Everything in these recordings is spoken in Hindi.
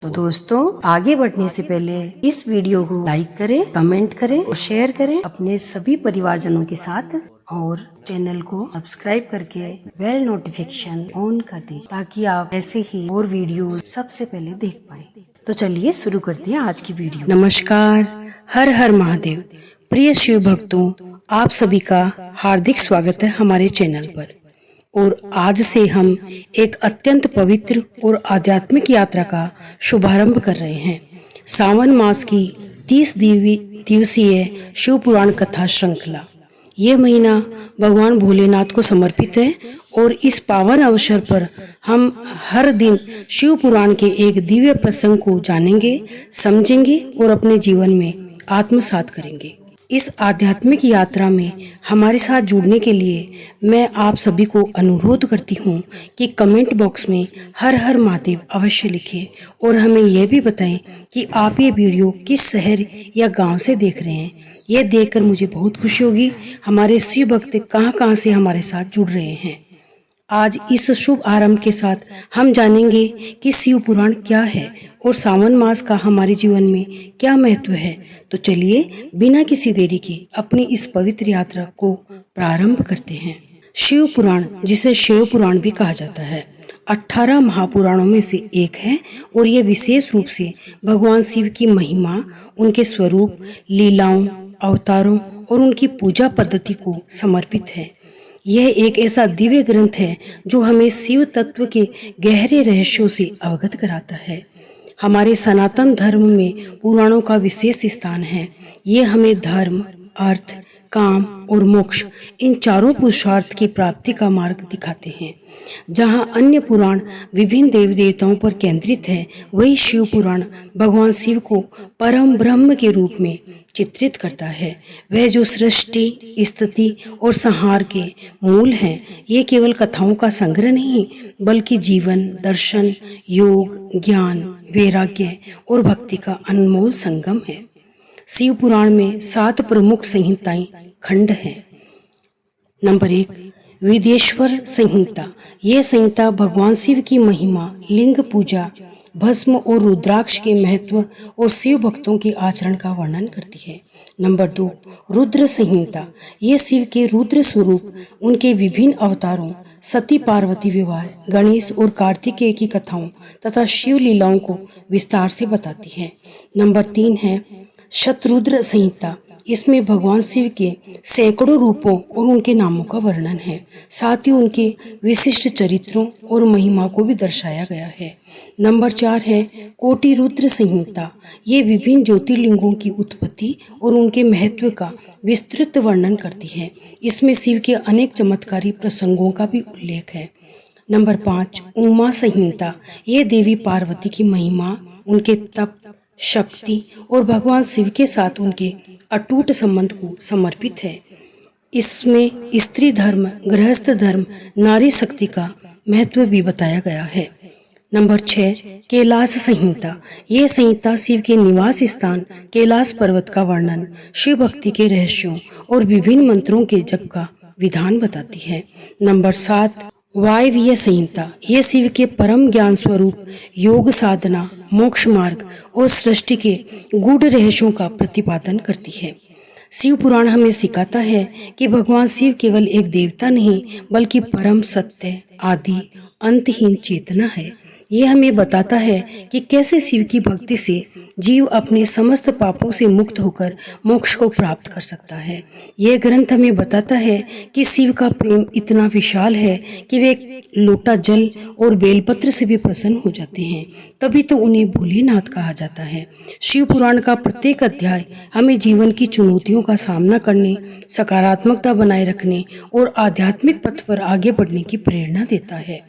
तो दोस्तों, आगे बढ़ने से पहले इस वीडियो को लाइक करें, कमेंट करें और शेयर करें अपने सभी परिवारजनों के साथ और चैनल को सब्सक्राइब करके बेल नोटिफिकेशन ऑन कर दीजिए ताकि आप ऐसे ही और वीडियो सबसे पहले देख पाए। तो चलिए शुरू करते हैं आज की वीडियो। नमस्कार, हर हर महादेव। प्रिय शिव भक्तों, आप सभी का हार्दिक स्वागत है हमारे चैनल पर। और आज से हम एक अत्यंत पवित्र और आध्यात्मिक यात्रा का शुभारंभ कर रहे हैं। सावन मास की 30 दिवसीय शिव पुराण कथा श्रृंखला। ये महीना भगवान भोलेनाथ को समर्पित है और इस पावन अवसर पर हम हर दिन शिव पुराण के एक दिव्य प्रसंग को जानेंगे, समझेंगे और अपने जीवन में आत्मसात करेंगे। इस आध्यात्मिक यात्रा में हमारे साथ जुड़ने के लिए मैं आप सभी को अनुरोध करती हूँ कि कमेंट बॉक्स में हर हर महादेव अवश्य लिखें और हमें यह भी बताएं कि आप ये वीडियो किस शहर या गांव से देख रहे हैं। ये देखकर मुझे बहुत खुशी होगी। हमारे शिव भक्त कहाँ से हमारे साथ जुड़ रहे हैं। आज इस शुभ आरंभ के साथ हम जानेंगे कि शिव पुराण क्या है और सावन मास का हमारे जीवन में क्या महत्व है। तो चलिए बिना किसी देरी के अपनी इस पवित्र यात्रा को प्रारंभ करते हैं। शिव पुराण, जिसे शिव पुराण भी कहा जाता है, 18 महापुराणों में से एक है और यह विशेष रूप से भगवान शिव की महिमा, उनके स्वरूप, लीलाओं, अवतारों और उनकी पूजा पद्धति को समर्पित है। यह एक ऐसा दिव्य ग्रंथ है जो हमें शिव तत्व के गहरे रहस्यों से अवगत कराता है। हमारे सनातन धर्म में पुराणों का विशेष स्थान है। ये हमें धर्म, अर्थ, काम और मोक्ष, इन चारों पुरुषार्थ की प्राप्ति का मार्ग दिखाते हैं। जहाँ अन्य पुराण विभिन्न देव देवताओं पर केंद्रित है, वही शिव पुराण भगवान शिव को परम ब्रह्म के रूप में चित्रित करता है। वह जो सृष्टि, स्थिति और संहार के मूल हैं। ये केवल कथाओं का संग्रह नहीं, बल्कि जीवन, दर्शन, योग, ज्ञान, वैराग्य और भक्ति का अनमोल संगम है। शिव पुराण में 7 प्रमुख संहिताएं खंड हैं। नंबर 1, विदेश्वर संहिता। यह संहिता भगवान शिव की महिमा, लिंग पूजा, भस्म और रुद्राक्ष के महत्व और शिव भक्तों के आचरण का वर्णन करती है। नंबर 2, रुद्र संहिता। ये शिव के रुद्र स्वरूप, उनके विभिन्न अवतारों, सती पार्वती विवाह, गणेश और कार्तिकेय की कथाओं तथा शिव लीलाओं को विस्तार से बताती है। नंबर 3 है शतरुद्र संहिता। इसमें भगवान शिव के सैकड़ों रूपों और उनके नामों का वर्णन है। साथ ही उनके विशिष्ट चरित्रों और महिमा को भी दर्शाया गया है। नंबर 4 है कोटि रुद्र संहिता। ये विभिन्न ज्योतिर्लिंगों की उत्पत्ति और उनके महत्व का विस्तृत वर्णन करती है। इसमें शिव के अनेक चमत्कारी प्रसंगों का भी उल्लेख है। नंबर 5 उमा संहिता। ये देवी पार्वती की महिमा, उनके तप, शक्ति और भगवान शिव के साथ उनके अटूट संबंध को समर्पित है। इसमें स्त्री धर्म, गृहस्थ धर्म, नारी शक्ति का महत्व भी बताया गया है। नंबर 6 कैलाश संहिता। ये संहिता शिव के निवास स्थान कैलाश पर्वत का वर्णन, शिव भक्ति के रहस्यों और विभिन्न मंत्रों के जप का विधान बताती है। नंबर 7 वायवीय संहिता। ये शिव के परम ज्ञान स्वरूप, योग साधना, मोक्ष मार्ग और सृष्टि के गूढ़ रहस्यों का प्रतिपादन करती है। शिव पुराण हमें सिखाता है कि भगवान शिव केवल एक देवता नहीं, बल्कि परम सत्य, आदि अंतहीन चेतना है। ये हमें बताता है कि कैसे शिव की भक्ति से जीव अपने समस्त पापों से मुक्त होकर मोक्ष को प्राप्त कर सकता है। यह ग्रंथ हमें बताता है कि शिव का प्रेम इतना विशाल है कि वे एक लोटा जल और बेलपत्र से भी प्रसन्न हो जाते हैं। तभी तो उन्हें भोलेनाथ कहा जाता है। शिव पुराण का प्रत्येक अध्याय हमें जीवन की चुनौतियों का सामना करने, सकारात्मकता बनाए रखने और आध्यात्मिक पथ पर आगे बढ़ने की प्रेरणा देता है।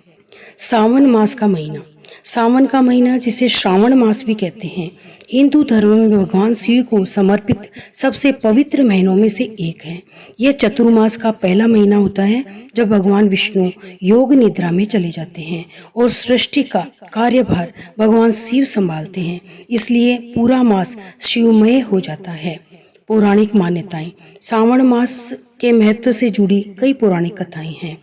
सावन मास का महीना। सावन का महीना, जिसे श्रावण मास भी कहते हैं, हिंदू धर्म में भगवान शिव को समर्पित सबसे पवित्र महीनों में से एक है। यह चतुर्मास का पहला महीना होता है, जब भगवान विष्णु योग निद्रा में चले जाते हैं और सृष्टि का कार्यभार भगवान शिव संभालते हैं। इसलिए पूरा मास शिवमय हो जाता है। पौराणिक मान्यताएं। सावन मास के महत्व से जुड़ी कई पौराणिक कथाएं हैं।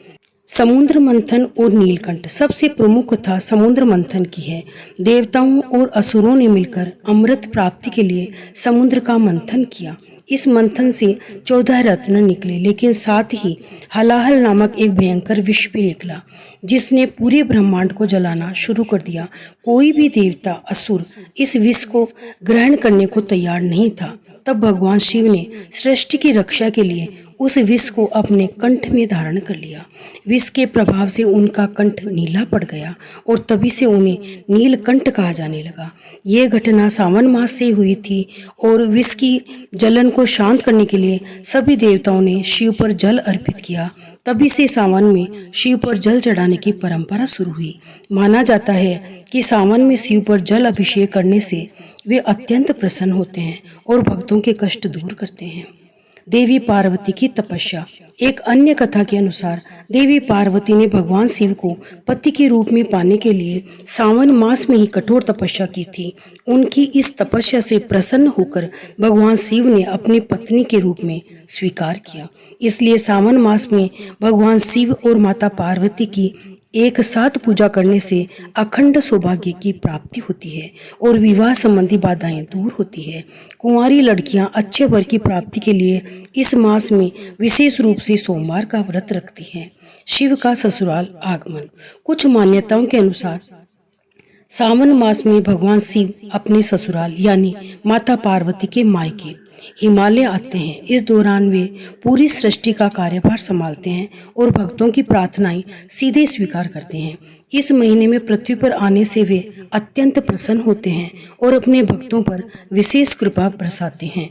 समुद्र मंथन और नीलकंठ। सबसे प्रमुख कथा समुद्र मंथन की है। देवताओं और असुरों ने मिलकर अमृत प्राप्ति के लिए समुद्र का मंथन किया। इस मंथन से 14 रत्न निकले, लेकिन साथ ही हलाहल नामक एक भयंकर विष भी निकला, जिसने पूरे ब्रह्मांड को जलाना शुरू कर दिया। कोई भी देवता असुर इस विष को ग्रहण करने को तैयार नहीं था। तब भगवान शिव ने सृष्टि की रक्षा के लिए उस विष को अपने कंठ में धारण कर लिया। विष के प्रभाव से उनका कंठ नीला पड़ गया और तभी से उन्हें नीलकंठ कहा जाने लगा। ये घटना सावन मास से हुई थी और विष की जलन को शांत करने के लिए सभी देवताओं ने शिव पर जल अर्पित किया। तभी से सावन में शिव पर जल चढ़ाने की परंपरा शुरू हुई। माना जाता है कि सावन में शिव पर जल अभिषेक करने से वे अत्यंत प्रसन्न होते हैं और भक्तों के कष्ट दूर करते हैं। देवी पार्वती की तपस्या। एक अन्य कथा के अनुसार देवी पार्वती ने भगवान शिव को पति के रूप में पाने के लिए सावन मास में ही कठोर तपस्या की थी। उनकी इस तपस्या से प्रसन्न होकर भगवान शिव ने अपनी पत्नी के रूप में स्वीकार किया। इसलिए सावन मास में भगवान शिव और माता पार्वती की एक साथ पूजा करने से अखंड सौभाग्य की प्राप्ति होती है और विवाह संबंधी बाधाएं दूर होती है। कुंवारी लड़कियां अच्छे वर की प्राप्ति के लिए इस मास में विशेष रूप से सोमवार का व्रत रखती हैं। शिव का ससुराल आगमन। कुछ मान्यताओं के अनुसार सावन मास में भगवान शिव अपने ससुराल यानी माता पार्वती के मायके हिमालय आते हैं। इस दौरान वे पूरी सृष्टि का कार्यभार संभालते हैं और भक्तों की प्रार्थनाएं सीधे स्वीकार करते हैं। इस महीने में पृथ्वी पर आने से वे अत्यंत प्रसन्न होते हैं और अपने भक्तों पर विशेष कृपा बरसाते हैं।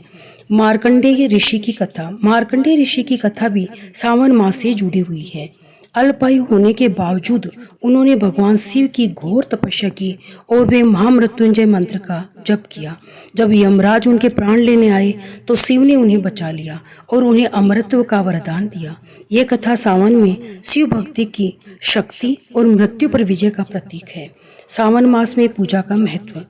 मार्कंडेय ऋषि की कथा। मार्कंडेय ऋषि की कथा भी सावन मास से जुड़ी हुई है। अल्पायु होने के बावजूद उन्होंने भगवान शिव की घोर तपस्या की और वे महामृत्युंजय मंत्र का जप किया। जब यमराज उनके प्राण लेने आए तो शिव ने उन्हें बचा लिया और उन्हें अमरत्व का वरदान दिया। ये कथा सावन में शिव भक्ति की शक्ति और मृत्यु पर विजय का प्रतीक है। सावन मास में पूजा का महत्व।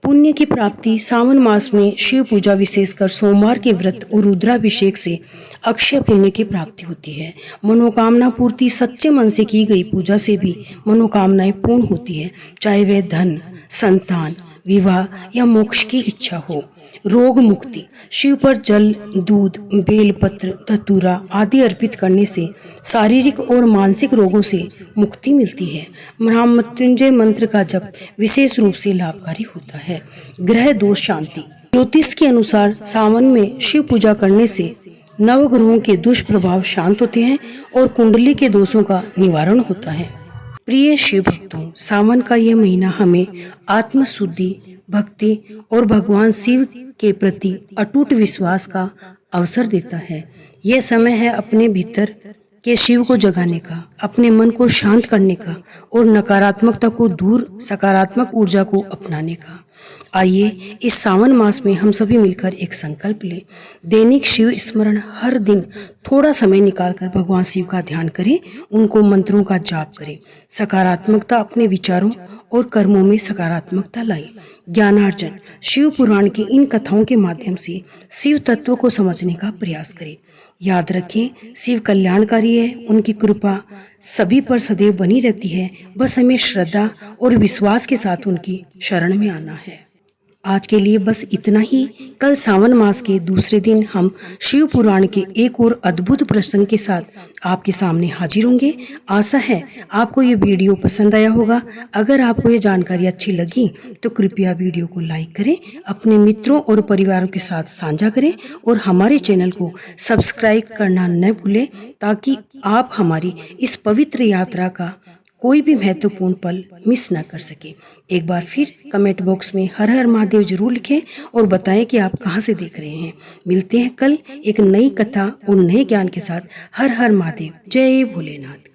पुण्य की प्राप्ति। सावन मास में शिव पूजा विशेषकर सोमवार के व्रत और रुद्राभिषेक से अक्षय पुण्य की प्राप्ति होती है। मनोकामना पूर्ति। सच्चे मन से की गई पूजा से भी मनोकामनाएं पूर्ण होती है, चाहे वह धन, संतान, विवाह या मोक्ष की इच्छा हो। रोग मुक्ति। शिव पर जल, दूध, बेलपत्र, धतूरा आदि अर्पित करने से शारीरिक और मानसिक रोगों से मुक्ति मिलती है। महामृत्युंजय मंत्र का जप विशेष रूप से लाभकारी होता है। ग्रह दोष शांति। ज्योतिष के अनुसार सावन में शिव पूजा करने से नवग्रहों के दुष्प्रभाव शांत होते हैं और कुंडली के दोषों का निवारण होता है। प्रिय शिव भक्तों, सावन का यह महीना हमें आत्मशुद्धि, भक्ति और भगवान शिव के प्रति अटूट विश्वास का अवसर देता है। यह समय है अपने भीतर के शिव को जगाने का, अपने मन को शांत करने का और नकारात्मकता को दूर सकारात्मक ऊर्जा को अपनाने का। आइए इस सावन मास में हम सभी मिलकर एक संकल्प लें। दैनिक शिव स्मरण। हर दिन थोड़ा समय निकालकर भगवान शिव का ध्यान करें, उनको मंत्रों का जाप करें। सकारात्मकता अपने विचारों और कर्मों में सकारात्मकता लाएं। ज्ञानार्जन। शिव पुराण की इन कथाओं के माध्यम से शिव तत्व को समझने का प्रयास करें। याद रखें, शिव कल्याणकारी है, उनकी कृपा सभी पर सदैव बनी रहती है। बस हमें श्रद्धा और विश्वास के साथ उनकी शरण में आना है। आज के लिए बस इतना ही। कल सावन मास के दूसरे दिन हम शिव पुराण के एक और अद्भुत प्रसंग के साथ आपके सामने हाजिर होंगे। आशा है आपको ये वीडियो पसंद आया होगा। अगर आपको ये जानकारी अच्छी लगी तो कृपया वीडियो को लाइक करें, अपने मित्रों और परिवारों के साथ साझा करें और हमारे चैनल को सब्सक्राइब करना न भूलें, ताकि आप हमारी इस पवित्र यात्रा का कोई भी महत्वपूर्ण पल मिस न कर सके। एक बार फिर कमेंट बॉक्स में हर हर महादेव जरूर लिखें और बताएं कि आप कहां से देख रहे हैं। मिलते हैं कल एक नई कथा और नए ज्ञान के साथ। हर हर महादेव। जय भोलेनाथ।